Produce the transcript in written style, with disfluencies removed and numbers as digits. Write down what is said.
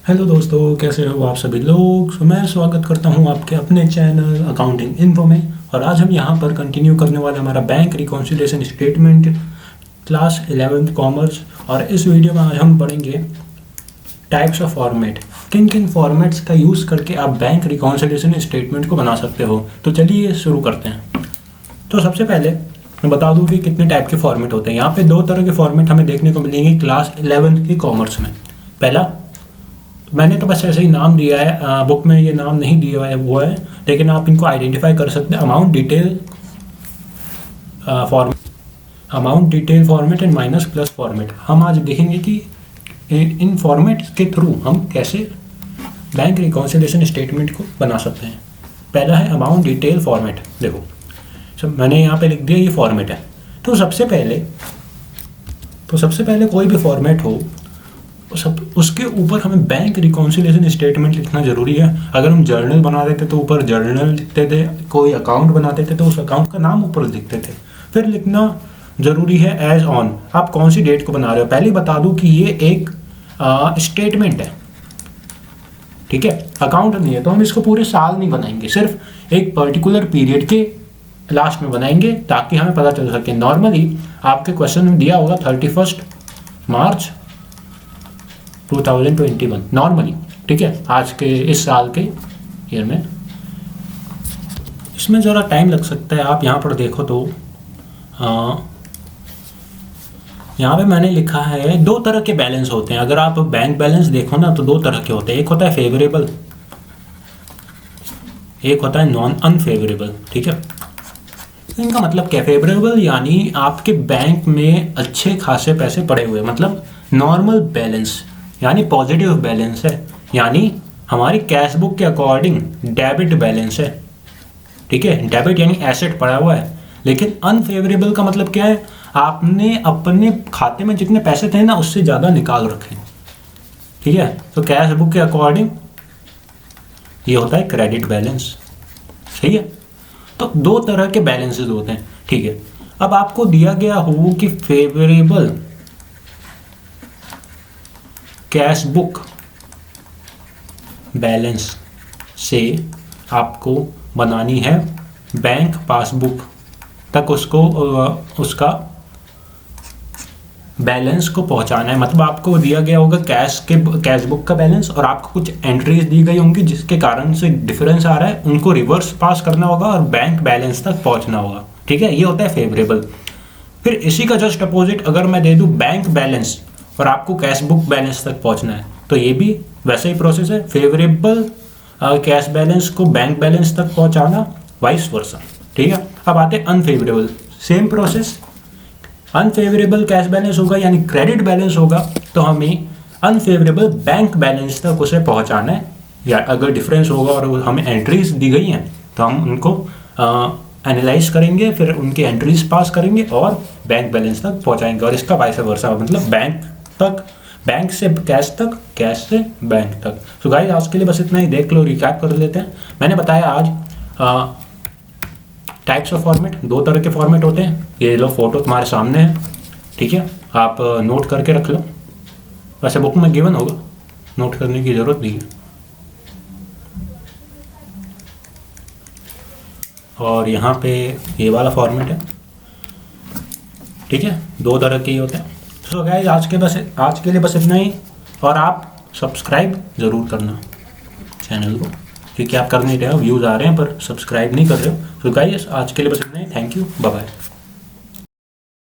Hello दोस्तों, कैसे हो आप सभी लोग। मैं स्वागत करता हूं आपके अपने चैनल अकाउंटिंग इन्फो में। और आज हम यहां पर कंटिन्यू करने वाले हमारा bank reconciliation statement class 11th commerce. और इस वीडियो में आज हम पढ़ेंगे टाइप्स ऑफ फॉर्मेट, किन किन फॉर्मेट्स का यूज़ करके आप बैंक रिकॉन्सिलिएशन स्टेटमेंट को बना सकते हो। तो चलिए शुरू करते हैं। तो सबसे पहले मैं बता दूं कि कितने टाइप के फॉर्मेट होते हैं। यहाँ पे दो तरह के फॉर्मेट हमें देखने को मिलेंगे क्लास 11th की कॉमर्स में। पहला, मैंने तो बस ऐसे ही नाम दिया है, बुक में ये नाम नहीं दिया है वो है, लेकिन आप इनको आइडेंटिफाई कर सकते हैं। Amount detail format and minus plus format. हम आज देखेंगे कि इन फॉर्मेट के थ्रू हम कैसे बैंक रिकॉन्सिलिएशन स्टेटमेंट को बना सकते हैं। पहला है अमाउंट डिटेल फॉर्मेट। देखो सब मैंने यहाँ पे लिख दिया, ये फॉर्मेट है। तो सबसे पहले कोई भी फॉर्मेट हो उसके ऊपर हमें बैंक रिकॉन्सिलिएशन स्टेटमेंट लिखना ज़रूरी है। अगर हम जर्नल बना देते तो ऊपर जर्नल लिखते थे, कोई अकाउंट बनाते थे तो उस अकाउंट का नाम ऊपर लिखते थे। फिर लिखना ज़रूरी है एज ऑन, आप कौन सी डेट को बना रहे हो। पहले बता दूं कि ये एक स्टेटमेंट है, ठीक है, अकाउंट नहीं है। तो हम इसको पूरे साल नहीं बनाएंगे, सिर्फ एक पर्टिकुलर पीरियड के लास्ट में बनाएंगे ताकि हमें पता चल सके। नॉर्मली आपके क्वेश्चन में दिया होगा 31 मार्च 2021 नॉर्मली, ठीक है, आज के इस साल के ईयर में। इसमें ज़रा टाइम लग सकता है। आप यहाँ पर देखो तो यहाँ पे मैंने लिखा है दो तरह के बैलेंस होते हैं। अगर आप बैंक बैलेंस देखो ना तो दो तरह के होते हैं, एक होता है फेवरेबल, एक होता है नॉन अनफेवरेबल, ठीक है। इनका मतलब क्या, फेवरेबल यानी आपके बैंक में अच्छे खासे पैसे पड़े हुए, मतलब नॉर्मल बैलेंस यानी पॉजिटिव बैलेंस है, यानी हमारी कैश बुक के अकॉर्डिंग डेबिट बैलेंस है, ठीक है। डेबिट यानी एसेट पड़ा हुआ है। लेकिन अनफेवरेबल का मतलब क्या है, आपने अपने खाते में जितने पैसे थे ना उससे ज़्यादा निकाल रखे, ठीक है। तो कैश बुक के अकॉर्डिंग ये होता है क्रेडिट बैलेंस, सही है। तो दो तरह के बैलेंसेस होते हैं, ठीक है। अब आपको दिया गया हो कि फेवरेबल कैश बुक बैलेंस से आपको बनानी है बैंक पासबुक तक, उसका बैलेंस को पहुंचाना है। मतलब आपको दिया गया होगा कैश बुक का बैलेंस और आपको कुछ एंट्रीज दी गई होंगी जिसके कारण से डिफरेंस आ रहा है, उनको रिवर्स पास करना होगा और बैंक बैलेंस तक पहुंचना होगा, ठीक है। ये होता है फेवरेबल। फिर इसी का जस्ट अपोजिट अगर मैं दे दूं बैंक बैलेंस और आपको कैश बुक बैलेंस तक पहुंचना है, तो ये भी वैसे ही प्रोसेस है। फेवरेबल कैश बैलेंस को बैंक बैलेंस तक पहुंचाना, वाइस वर्सा, ठीक है। अब आते हैं unfavourable, same process. Unfavourable cash balance होगा यानी क्रेडिट बैलेंस होगा, तो हमें अनफेवरेबल बैंक बैलेंस तक उसे पहुंचाना है। या अगर डिफरेंस होगा और हमें एंट्रीज दी गई हैं तो हम उनको एनालाइज करेंगे, फिर उनके एंट्रीज पास करेंगे और बैंक बैलेंस तक पहुंचाएंगे। और इसका वाइस वर्सा, मतलब बैंक से कैश तक, कैश से बैंक तक। तो गाइस आज के लिए बस इतना ही। देख लो, रिकैप कर लेते हैं। मैंने बताया आज टाइप्स ऑफ फॉर्मेट, दो तरह के फॉर्मेट होते हैं। ये लो फोटो तुम्हारे सामने है, ठीक है, आप नोट करके रख लो। वैसे बुक में गिवन होगा, नोट करने की ज़रूरत नहीं है। और यहाँ पे ये वाला फॉर्मेट है, ठीक है, दो तरह के ही होते हैं। तो गाइस आज के लिए बस इतना ही। और आप सब्सक्राइब ज़रूर करना चैनल को, क्योंकि आप कर नहीं रहे हो, व्यूज़ आ रहे हैं पर सब्सक्राइब नहीं कर रहे हो। तो गाइस आज के लिए बस इतना ही। Thank you, bye bye.